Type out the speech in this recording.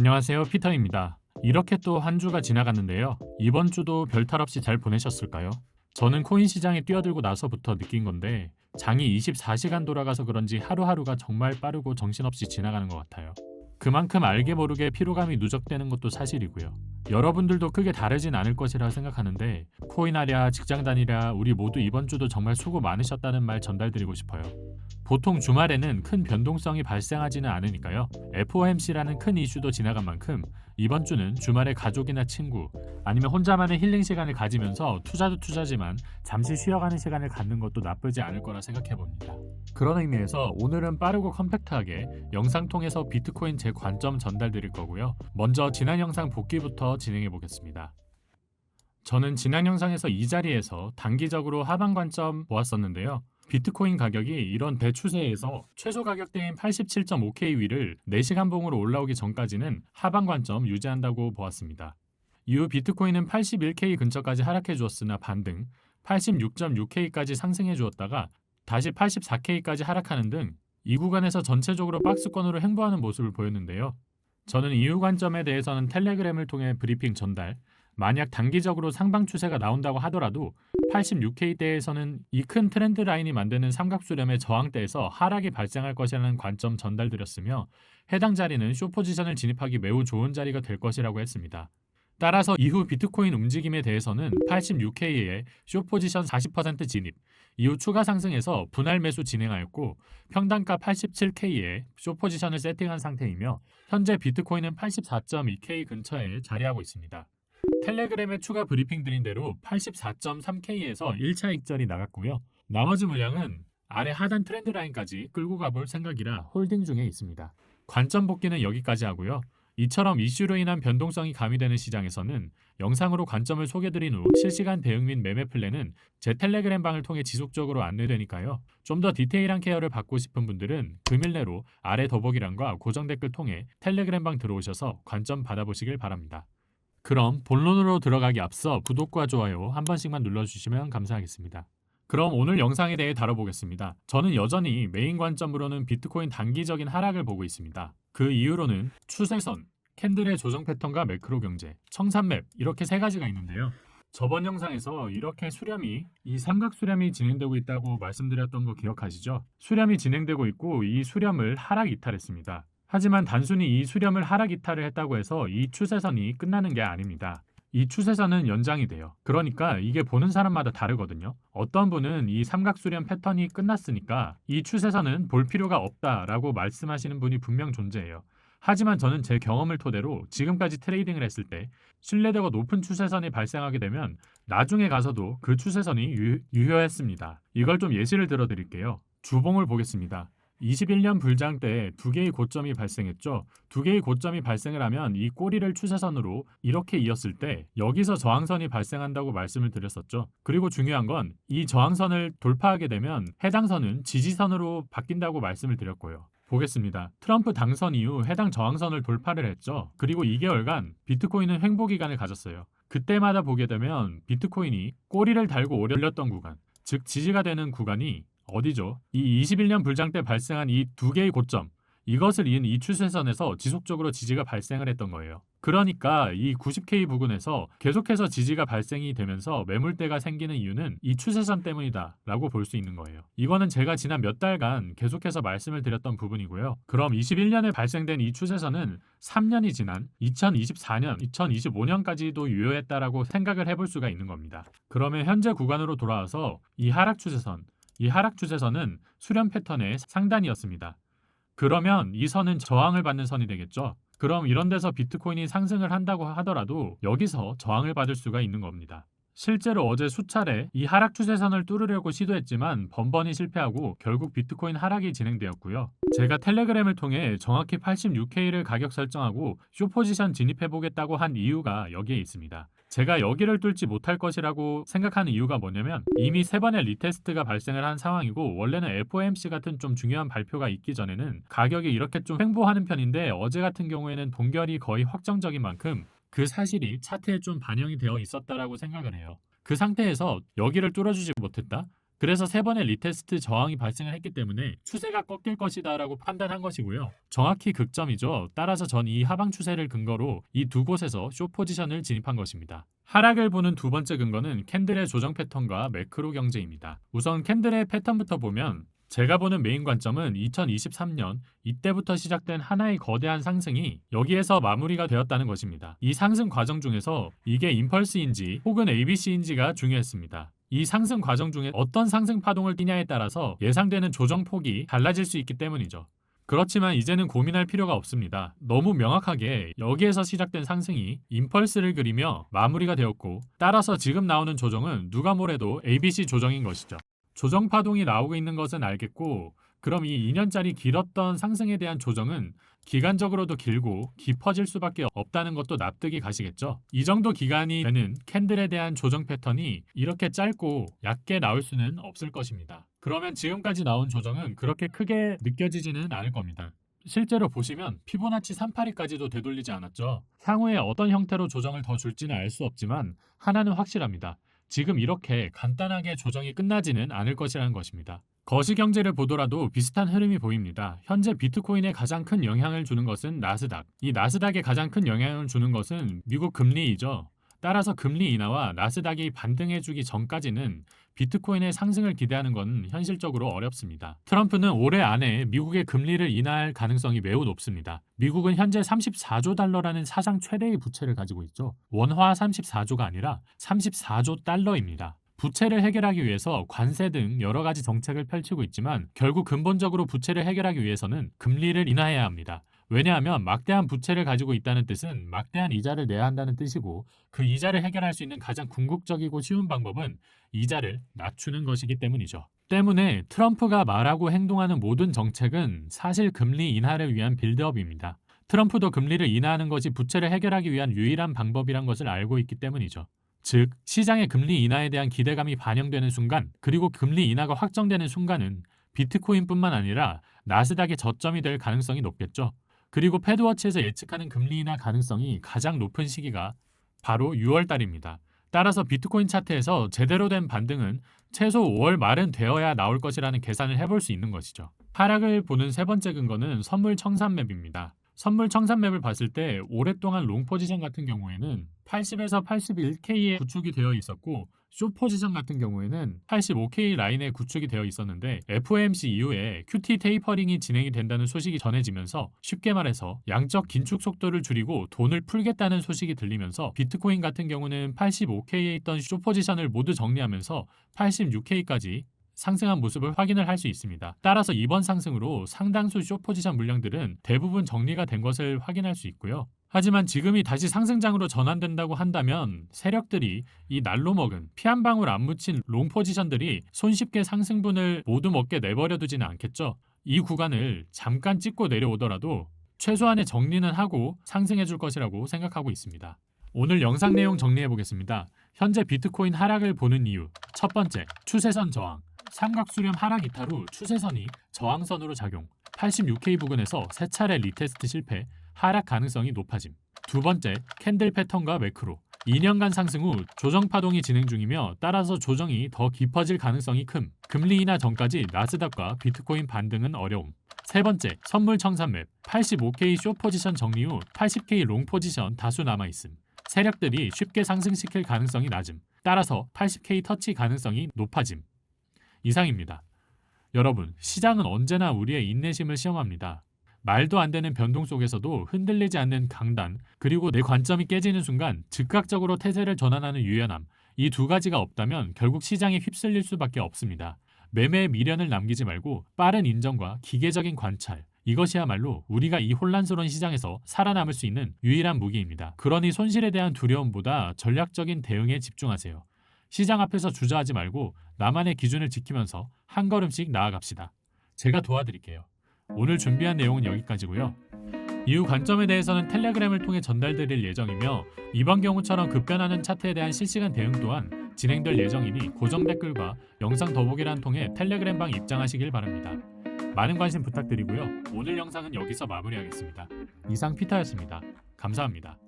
안녕하세요, 피터입니다. 이렇게 또 한 주가 지나갔는데요. 이번 주도 별탈 없이 잘 보내셨을까요? 저는 코인 시장에 뛰어들고 나서부터 느낀 건데 장이 24시간 돌아가서 그런지 하루하루가 정말 빠르고 정신없이 지나가는 것 같아요. 그만큼 알게 모르게 피로감이 누적되는 것도 사실이고요. 여러분들도 크게 다르진 않을 것이라 생각하는데 코인 하랴 직장 다니랴 우리 모두 이번 주도 정말 수고 많으셨다는 말 전달드리고 싶어요. 보통 주말에는 큰 변동성이 발생하지는 않으니까요. FOMC라는 큰 이슈도 지나간 만큼 이번 주는 주말에 가족이나 친구 아니면 혼자만의 힐링 시간을 가지면서 투자도 투자지만 잠시 쉬어가는 시간을 갖는 것도 나쁘지 않을 거라 생각해 봅니다. 그런 의미에서 오늘은 빠르고 컴팩트하게 영상 통해서 비트코인 제 관점 전달드릴 거고요. 먼저 지난 영상 복귀부터 진행해 보겠습니다. 저는 지난 영상에서 이 자리에서 단기적으로 하방 관점 보았었는데요. 비트코인 가격이 이런 대추세에서 최소 가격대인 87.5K 위를 4시간 봉으로 올라오기 전까지는 하방 관점 유지한다고 보았습니다. 이후 비트코인은 81K 근처까지 하락해 주었으나 반등, 86.6K까지 상승해 주었다가 다시 84K까지 하락하는 등 이 구간에서 전체적으로 박스권으로 횡보하는 모습을 보였는데요. 저는 이후 관점에 대해서는 텔레그램을 통해 브리핑 전달, 만약 단기적으로 상방 추세가 나온다고 하더라도 86K대에서는 이 큰 트렌드 라인이 만드는 삼각수렴의 저항대에서 하락이 발생할 것이라는 관점 전달드렸으며 해당 자리는 숏 포지션을 진입하기 매우 좋은 자리가 될 것이라고 했습니다. 따라서 이후 비트코인 움직임에 대해서는 86K에 숏 포지션 40% 진입, 이후 추가 상승해서 분할 매수 진행하였고 평단가 87K에 숏 포지션을 세팅한 상태이며 현재 비트코인은 84.2K 근처에 자리하고 있습니다. 텔레그램에 추가 브리핑 드린 대로 84.3K에서 1차 익절이 나갔고요. 나머지 물량은 아래 하단 트렌드 라인까지 끌고 가볼 생각이라 홀딩 중에 있습니다. 관점 복귀는 여기까지 하고요. 이처럼 이슈로 인한 변동성이 가미되는 시장에서는 영상으로 관점을 소개드린 후 실시간 대응 및 매매 플랜은 제 텔레그램 방을 통해 지속적으로 안내되니까요. 좀 더 디테일한 케어를 받고 싶은 분들은 금일 내로 아래 더보기란과 고정 댓글 통해 텔레그램 방 들어오셔서 관점 받아보시길 바랍니다. 그럼 본론으로 들어가기 앞서 구독과 좋아요 한 번씩만 눌러주시면 감사하겠습니다. 그럼 오늘 영상에 대해 다뤄보겠습니다. 저는 여전히 메인 관점으로는 비트코인 단기적인 하락을 보고 있습니다. 그 이유로는 추세선, 캔들의 조정 패턴과 매크로 경제, 청산맵 이렇게 세 가지가 있는데요. 저번 영상에서 이렇게 이 삼각 수렴이 진행되고 있다고 말씀드렸던 거 기억하시죠? 수렴이 진행되고 있고 이 수렴을 하락 이탈했습니다. 하지만 단순히 이 수렴을 하락 이탈을 했다고 해서 이 추세선이 끝나는 게 아닙니다. 이 추세선은 연장이 돼요. 그러니까 이게 보는 사람마다 다르거든요. 어떤 분은 이 삼각수렴 패턴이 끝났으니까 이 추세선은 볼 필요가 없다라고 말씀하시는 분이 분명 존재해요. 하지만 저는 제 경험을 토대로 지금까지 트레이딩을 했을 때 신뢰도가 높은 추세선이 발생하게 되면 나중에 가서도 그 추세선이 유효했습니다. 이걸 좀 예시를 들어 드릴게요. 주봉을 보겠습니다. 21년 불장 때 두 개의 고점이 발생했죠. 두 개의 고점이 발생을 하면 이 꼬리를 추세선으로 이렇게 이었을 때 여기서 저항선이 발생한다고 말씀을 드렸었죠. 그리고 중요한 건 이 저항선을 돌파하게 되면 해당 선은 지지선으로 바뀐다고 말씀을 드렸고요. 보겠습니다. 트럼프 당선 이후 해당 저항선을 돌파를 했죠. 그리고 2개월간 비트코인은 횡보 기간을 가졌어요. 그때마다 보게 되면 비트코인이 꼬리를 달고 올렸던 구간, 즉 지지가 되는 구간이 어디죠? 이 21년 불장 때 발생한 이 두 개의 고점, 이것을 이은 이 추세선에서 지속적으로 지지가 발생을 했던 거예요. 그러니까 이 90K 부근에서 계속해서 지지가 발생이 되면서 매물대가 생기는 이유는 이 추세선 때문이다 라고 볼 수 있는 거예요. 이거는 제가 지난 몇 달간 계속해서 말씀을 드렸던 부분이고요. 그럼 21년에 발생된 이 추세선은 3년이 지난 2024년, 2025년까지도 유효했다라고 생각을 해볼 수가 있는 겁니다. 그러면 현재 구간으로 돌아와서 이 하락 추세선은 수렴 패턴의 상단이었습니다. 그러면 이 선은 저항을 받는 선이 되겠죠. 그럼 이런 데서 비트코인이 상승을 한다고 하더라도 여기서 저항을 받을 수가 있는 겁니다. 실제로 어제 수차례 이 하락 추세선을 뚫으려고 시도했지만 번번이 실패하고 결국 비트코인 하락이 진행되었고요. 제가 텔레그램을 통해 정확히 86K를 가격 설정하고 숏 포지션 진입해보겠다고 한 이유가 여기에 있습니다. 제가 여기를 뚫지 못할 것이라고 생각하는 이유가 뭐냐면 이미 3번의 리테스트가 발생을 한 상황이고 원래는 FOMC 같은 좀 중요한 발표가 있기 전에는 가격이 이렇게 좀 횡보하는 편인데 어제 같은 경우에는 동결이 거의 확정적인 만큼 그 사실이 차트에 좀 반영이 되어 있었다라고 생각을 해요. 그 상태에서 여기를 뚫어주지 못했다? 그래서 3번의 리테스트 저항이 발생을 했기 때문에 추세가 꺾일 것이다라고 판단한 것이고요. 정확히 극점이죠. 따라서 전 이 하방 추세를 근거로 이 두 곳에서 숏 포지션을 진입한 것입니다. 하락을 보는 두 번째 근거는 캔들의 조정 패턴과 매크로 경제입니다. 우선 캔들의 패턴부터 보면 제가 보는 메인 관점은 2023년 이때부터 시작된 하나의 거대한 상승이 여기에서 마무리가 되었다는 것입니다. 이 상승 과정 중에서 이게 임펄스인지 혹은 ABC인지가 중요했습니다. 이 상승 과정 중에 어떤 상승 파동을 띠냐에 따라서 예상되는 조정폭이 달라질 수 있기 때문이죠. 그렇지만 이제는 고민할 필요가 없습니다. 너무 명확하게 여기에서 시작된 상승이 임펄스를 그리며 마무리가 되었고, 따라서 지금 나오는 조정은 누가 뭐래도 ABC 조정인 것이죠. 조정 파동이 나오고 있는 것은 알겠고, 그럼 이 2년짜리 길었던 상승에 대한 조정은 기간적으로도 길고 깊어질 수밖에 없다는 것도 납득이 가시겠죠. 이 정도 기간이 되는 캔들에 대한 조정 패턴이 이렇게 짧고 얕게 나올 수는 없을 것입니다. 그러면 지금까지 나온 조정은 그렇게 크게 느껴지지는 않을 겁니다. 실제로 보시면 피보나치 382까지도 되돌리지 않았죠. 향후에 어떤 형태로 조정을 더 줄지는 알 수 없지만 하나는 확실합니다. 지금 이렇게 간단하게 조정이 끝나지는 않을 것이라는 것입니다. 거시경제를 보더라도 비슷한 흐름이 보입니다. 현재 비트코인에 가장 큰 영향을 주는 것은 나스닥. 이 나스닥에 가장 큰 영향을 주는 것은 미국 금리이죠. 따라서 금리 인하와 나스닥이 반등해주기 전까지는 비트코인의 상승을 기대하는 건 현실적으로 어렵습니다. 트럼프는 올해 안에 미국의 금리를 인하할 가능성이 매우 높습니다. 미국은 현재 34조 달러라는 사상 최대의 부채를 가지고 있죠. 원화 34조가 아니라 34조 달러입니다. 부채를 해결하기 위해서 관세 등 여러 가지 정책을 펼치고 있지만 결국 근본적으로 부채를 해결하기 위해서는 금리를 인하해야 합니다. 왜냐하면 막대한 부채를 가지고 있다는 뜻은 막대한 이자를 내야 한다는 뜻이고, 그 이자를 해결할 수 있는 가장 궁극적이고 쉬운 방법은 이자를 낮추는 것이기 때문이죠. 때문에 트럼프가 말하고 행동하는 모든 정책은 사실 금리 인하를 위한 빌드업입니다. 트럼프도 금리를 인하하는 것이 부채를 해결하기 위한 유일한 방법이란 것을 알고 있기 때문이죠. 즉, 시장의 금리 인하에 대한 기대감이 반영되는 순간, 그리고 금리 인하가 확정되는 순간은 비트코인뿐만 아니라 나스닥의 저점이 될 가능성이 높겠죠. 그리고 패드워치에서 예측하는 금리 인하 가능성이 가장 높은 시기가 바로 6월 달입니다. 따라서 비트코인 차트에서 제대로 된 반등은 최소 5월 말은 되어야 나올 것이라는 계산을 해볼 수 있는 것이죠. 하락을 보는 세 번째 근거는 선물 청산 맵입니다. 선물 청산 맵을 봤을 때 오랫동안 롱 포지션 같은 경우에는 80에서 81K에 구축이 되어 있었고, 숏 포지션 같은 경우에는 85K 라인에 구축이 되어 있었는데 FOMC 이후에 QT 테이퍼링이 진행이 된다는 소식이 전해지면서 쉽게 말해서 양적 긴축 속도를 줄이고 돈을 풀겠다는 소식이 들리면서 비트코인 같은 경우는 85K에 있던 숏 포지션을 모두 정리하면서 86K까지 상승한 모습을 확인을 할 수 있습니다. 따라서 이번 상승으로 상당수 숏 포지션 물량들은 대부분 정리가 된 것을 확인할 수 있고요. 하지만 지금이 다시 상승장으로 전환된다고 한다면 세력들이 이 날로 먹은 피 한 방울 안 묻힌 롱 포지션들이 손쉽게 상승분을 모두 먹게 내버려 두지는 않겠죠. 이 구간을 잠깐 찍고 내려오더라도 최소한의 정리는 하고 상승해 줄 것이라고 생각하고 있습니다. 오늘 영상 내용 정리해 보겠습니다. 현재 비트코인 하락을 보는 이유. 첫 번째, 추세선 저항. 삼각수렴 하락 이탈 후 추세선이 저항선으로 작용, 86K 부근에서 세 차례 리테스트 실패, 하락 가능성이 높아짐. 두 번째, 캔들 패턴과 매크로. 2년간 상승 후 조정 파동이 진행 중이며 따라서 조정이 더 깊어질 가능성이 큼. 금리 인하 전까지 나스닥과 비트코인 반등은 어려움. 세 번째, 선물 청산 맵. 85K 숏 포지션 정리 후 80K 롱 포지션 다수 남아있음. 세력들이 쉽게 상승시킬 가능성이 낮음. 따라서 80K 터치 가능성이 높아짐. 이상입니다. 여러분, 시장은 언제나 우리의 인내심을 시험합니다. 말도 안 되는 변동 속에서도 흔들리지 않는 강단, 그리고 내 관점이 깨지는 순간 즉각적으로 태세를 전환하는 유연함, 이 두 가지가 없다면 결국 시장에 휩쓸릴 수밖에 없습니다. 매매의 미련을 남기지 말고 빠른 인정과 기계적인 관찰, 이것이야말로 우리가 이 혼란스러운 시장에서 살아남을 수 있는 유일한 무기입니다. 그러니 손실에 대한 두려움보다 전략적인 대응에 집중하세요. 시장 앞에서 주저하지 말고 나만의 기준을 지키면서 한 걸음씩 나아갑시다. 제가 도와드릴게요. 오늘 준비한 내용은 여기까지고요. 이후 관점에 대해서는 텔레그램을 통해 전달드릴 예정이며 이번 경우처럼 급변하는 차트에 대한 실시간 대응 또한 진행될 예정이니 고정 댓글과 영상 더보기란 통해 텔레그램방 입장하시길 바랍니다. 많은 관심 부탁드리고요. 오늘 영상은 여기서 마무리하겠습니다. 이상 피터였습니다. 감사합니다.